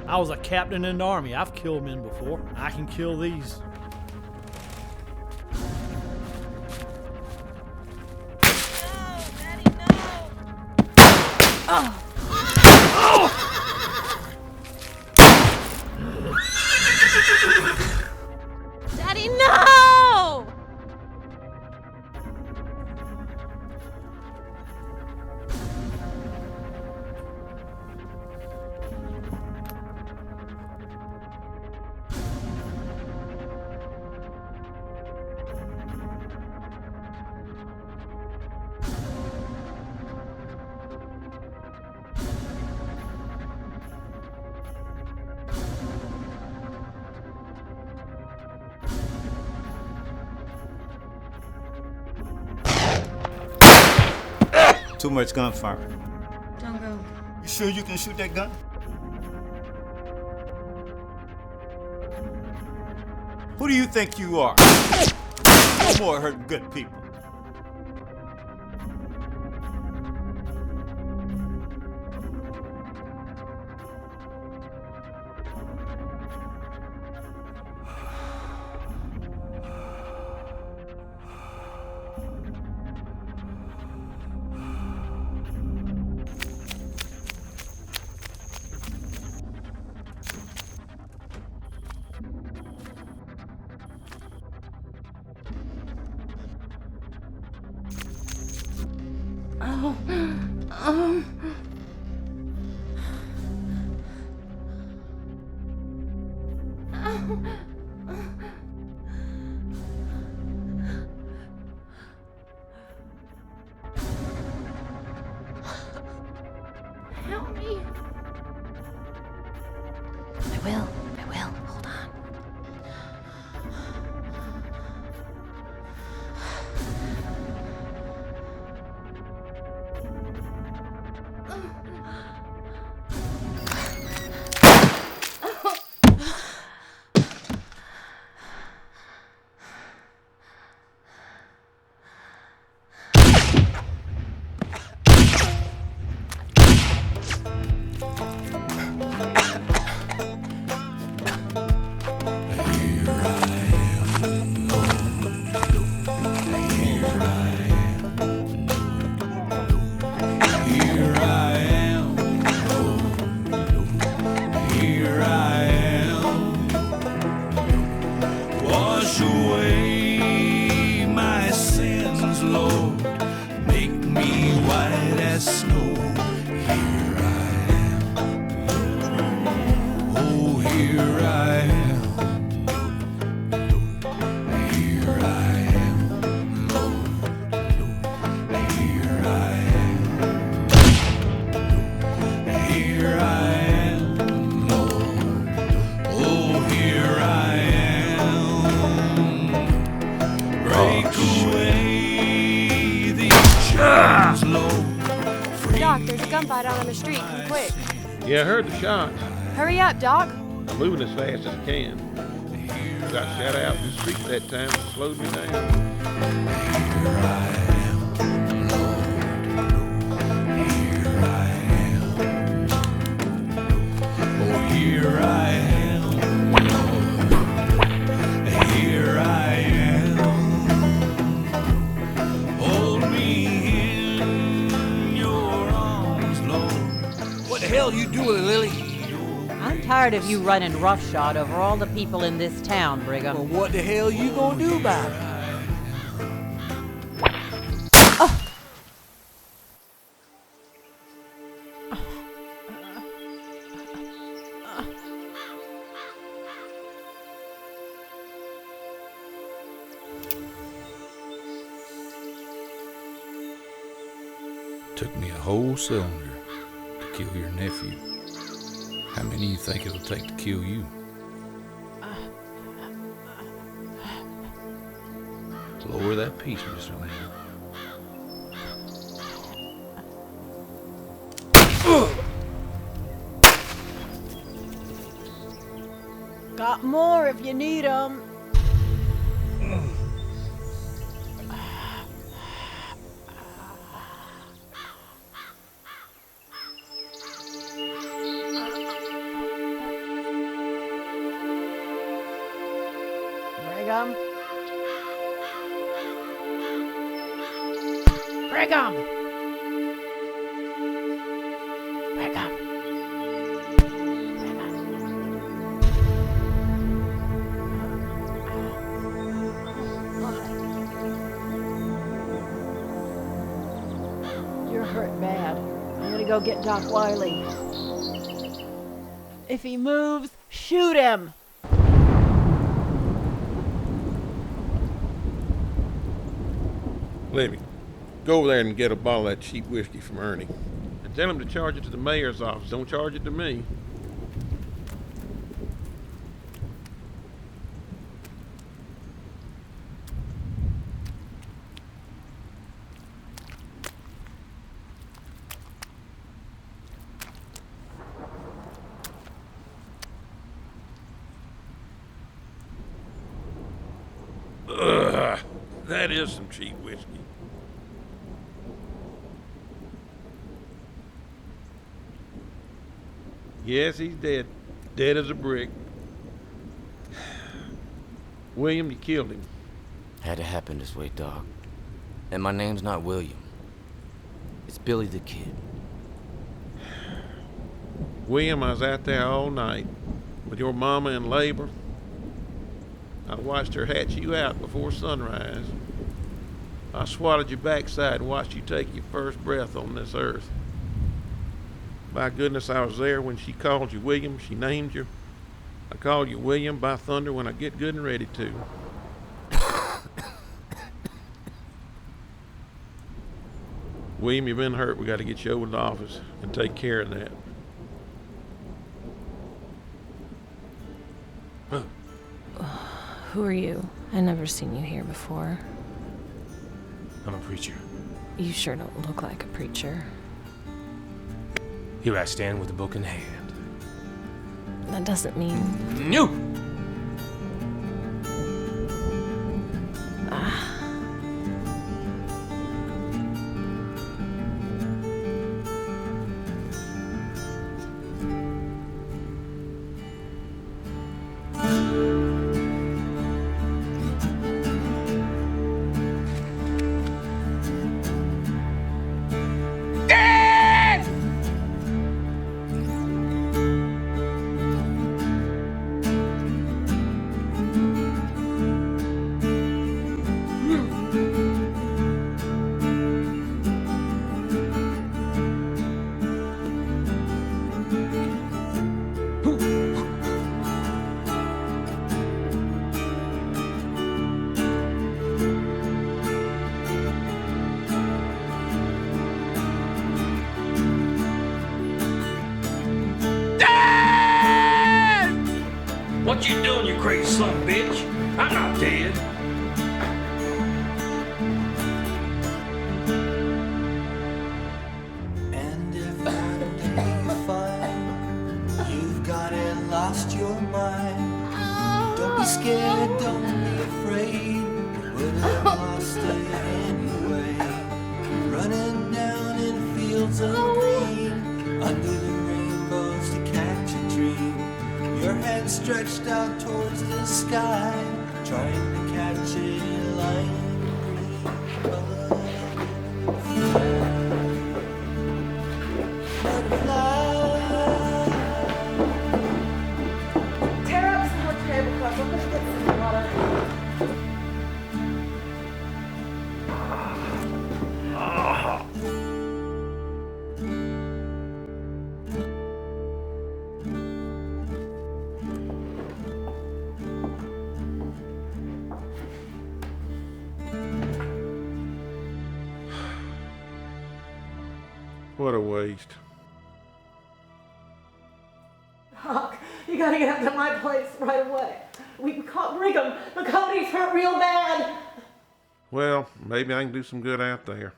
I was a captain in the army. I've killed men before. I can kill these. Oh. Daddy, no! Too much gunfire. Don't go. You sure you can shoot that gun? Who do you think you are? No more hurting good people. Help me. I will. Hold on. Doc, there's a gunfight out on the street. Come quick. Yeah, I heard the shots. Hurry up, Doc. I'm moving as fast as I can. I got shot out in the street that time and slowed me down. Here I am, Lord. Here I am. Hold me in your arms, Lord. What the hell you doing, Lily? I'm tired of you running roughshod over all the people in this town, Brigham. Well, what the hell you gonna do about it? Took me a whole cylinder to kill your nephew. How many do you think it'll take to kill you? Lower that piece, Miss Lane. Got more if you need them. Brigham. Brigham. Brigham. You're hurt bad. I'm gonna go get Doc Wiley. If he moves, shoot him! Libby, go over there and get a bottle of that cheap whiskey from Ernie. And tell him to charge it to the mayor's office. Don't charge it to me. That is some cheap whiskey. Yes, he's dead. Dead as a brick. William, you killed him. Had to happen this way, Doc. And my name's not William. It's Billy the Kid. William, I was out there all night with your mama in labor. I watched her hatch you out before sunrise. I swatted your backside and watched you take your first breath on this earth. By goodness, I was there when she called you William. She named you. I call you William, by thunder, when I get good and ready to. William, you've been hurt. We got to get you over to the office and take care of that. Who are you? I never seen you here before. I'm a preacher. You sure don't look like a preacher. Here I stand with a book in hand. That doesn't mean... No! What you doing, you crazy son of a bitch? I'm not dead. And if one day you find you've got it, lost your mind, don't be scared, don't be afraid, you would have lost it anyway. Running down in fields of green, under the rainbows to catch a dream. Your head stretched out towards the sky, trying to catch a line butterfly. Tear up some more tablecloths. I'm gonna get some water. What a waste. Doc, you gotta get up to my place right away. We caught Brigham. The Cody's hurt real bad. Well, maybe I can do some good out there.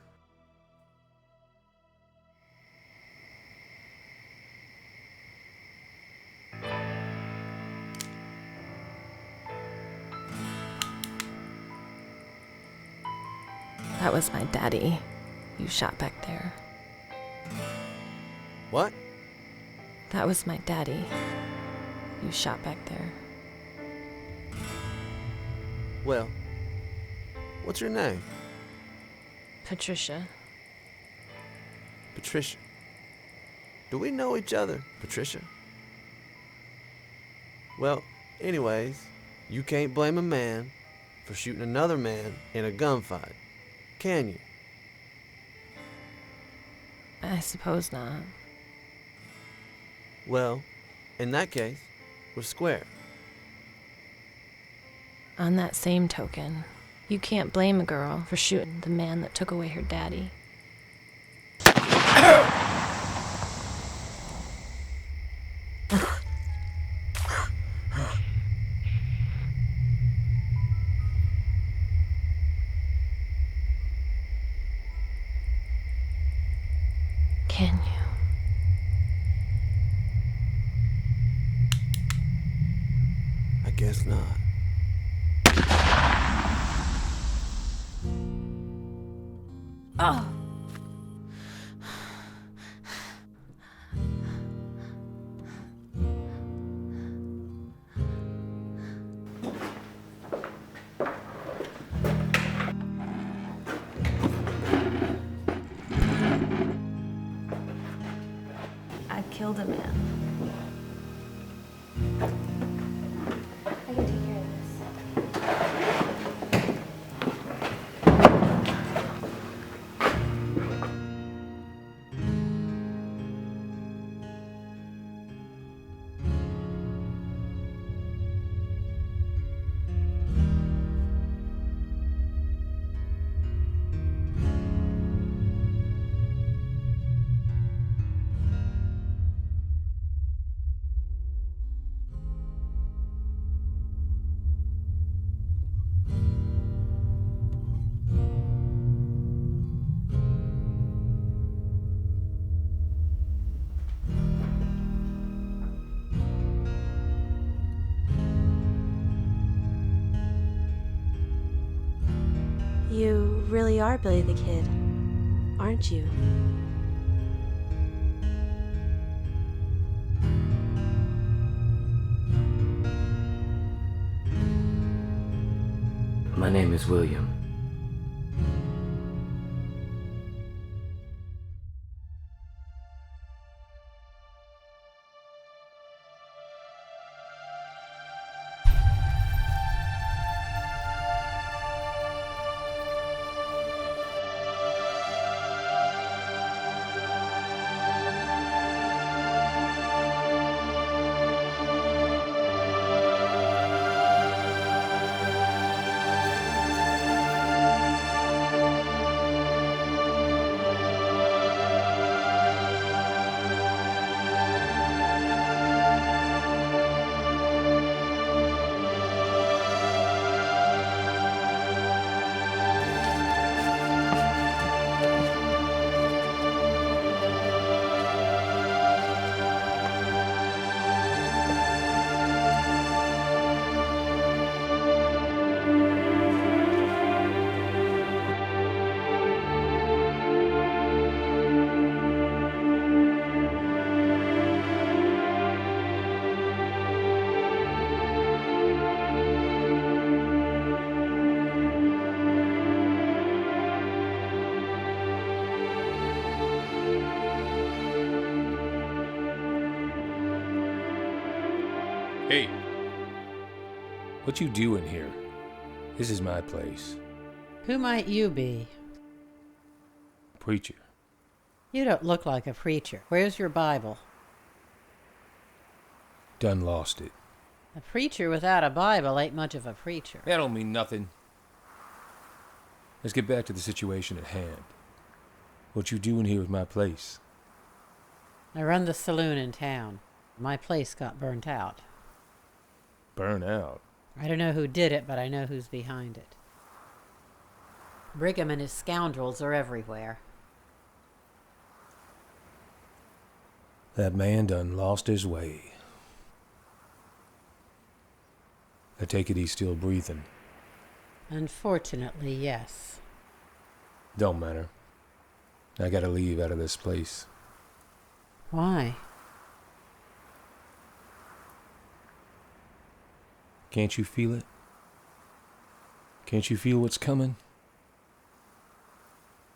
That was my daddy you shot back there. What? That was my daddy you shot back there. Well, what's your name? Patricia. Patricia. Do we know each other, Patricia? Well, anyways, you can't blame a man for shooting another man in a gunfight, can you? I suppose not. Well, in that case, we're square. On that same token, you can't blame a girl for shooting the man that took away her daddy. Can you? I guess not. Oh. I killed a man. I can take care of this. You really are Billy the Kid, aren't you? My name is William. Hey, what you doing here? This is my place. Who might you be? Preacher. You don't look like a preacher. Where's your Bible? Done lost it. A preacher without a Bible ain't much of a preacher. That don't mean nothing. Let's get back to the situation at hand. What you doing here at my place? I run the saloon in town. My place got burnt out. Burn out? I don't know who did it, but I know who's behind it. Brigham and his scoundrels are everywhere. That man done lost his way. I take it he's still breathing. Unfortunately, yes. Don't matter. I gotta leave out of this place. Why? Can't you feel it? Can't you feel what's coming?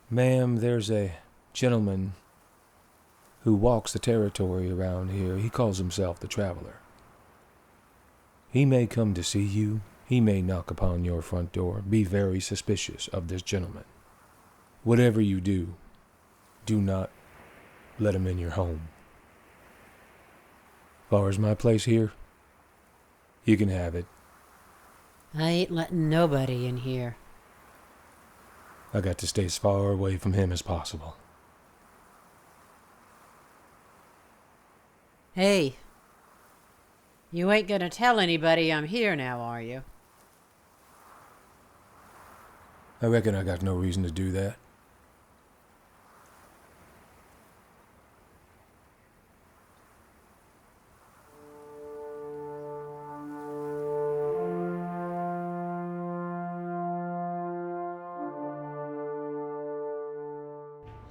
Ma'am, there's a gentleman who walks the territory around here. He calls himself the Traveler. He may come to see you. He may knock upon your front door. Be very suspicious of this gentleman. Whatever you do, do not let him in your home. As far as my place here, you can have it. I ain't letting nobody in here. I got to stay as far away from him as possible. Hey, you ain't gonna tell anybody I'm here now, are you? I reckon I got no reason to do that.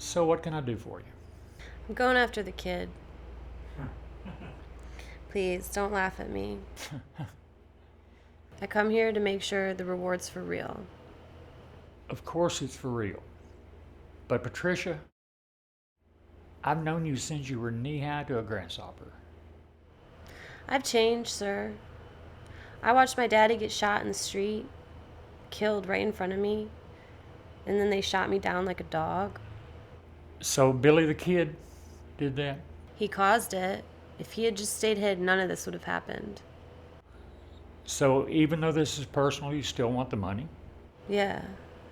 So what can I do for you? I'm going after the kid. Please, don't laugh at me. I come here to make sure the reward's for real. Of course it's for real. But Patricia, I've known you since you were knee-high to a grasshopper. I've changed, sir. I watched my daddy get shot in the street, killed right in front of me, and then they shot me down like a dog. So Billy the Kid did that? He caused it. If he had just stayed hid, none of this would have happened. So even though this is personal, you still want the money? Yeah,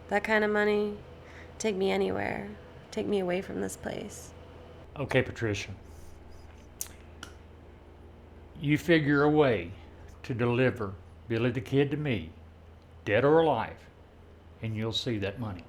that kind of money. Take me anywhere. Take me away from this place. Okay, Patricia. You figure a way to deliver Billy the Kid to me, dead or alive, and you'll see that money.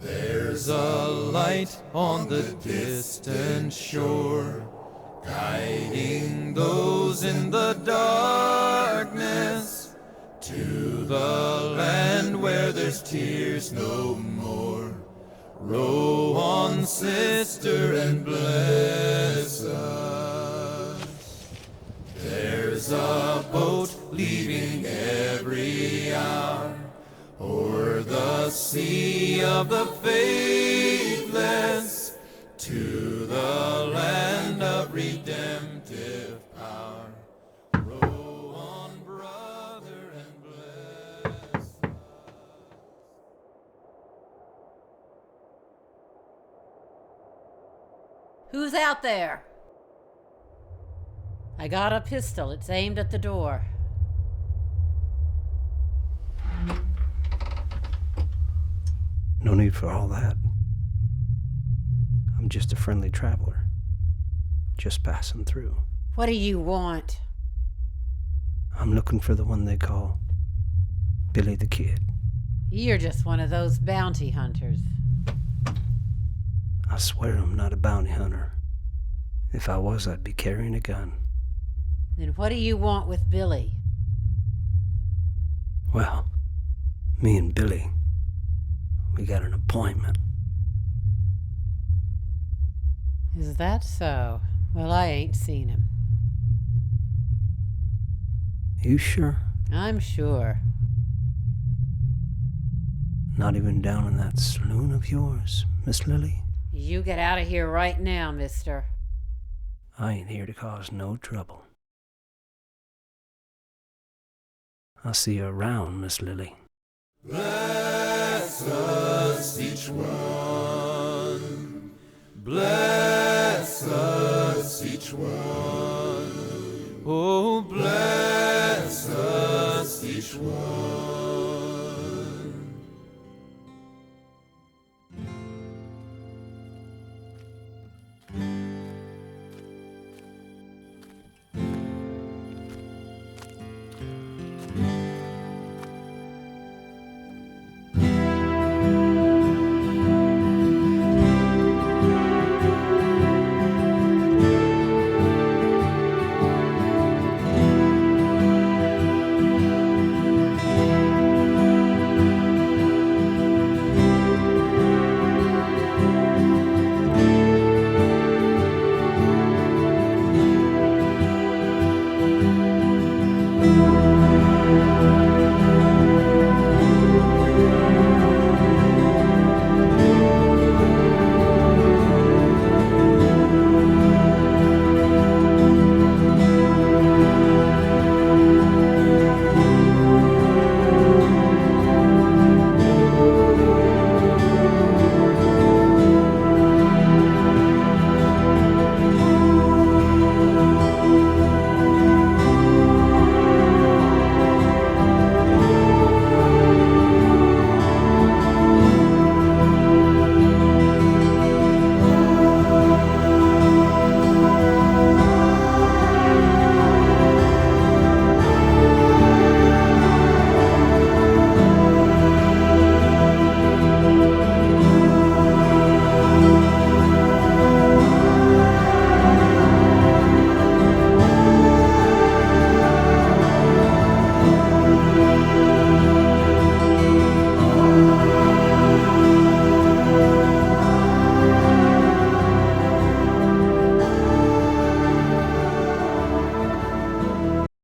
There's a light on the distant shore, guiding those in the darkness to the land where there's tears no more. Row on, sister, and bless us. There's a boat leaving every hour o'er the sea of the faithless to the land of redemptive power. Row on, brother, and bless. Who's out there? I got a pistol. It's aimed at the door. No need for all that. I'm just a friendly traveler. Just passing through. What do you want? I'm looking for the one they call Billy the Kid. You're just one of those bounty hunters. I swear I'm not a bounty hunter. If I was, I'd be carrying a gun. Then what do you want with Billy? Well, me and Billy, we got an appointment. Is that so? Well, I ain't seen him. You sure? I'm sure. Not even down in that saloon of yours, Miss Lily? You get out of here right now, mister. I ain't here to cause no trouble. I'll see you around, Miss Lily. Bless us each one. Bless us each one. Oh, bless us each one.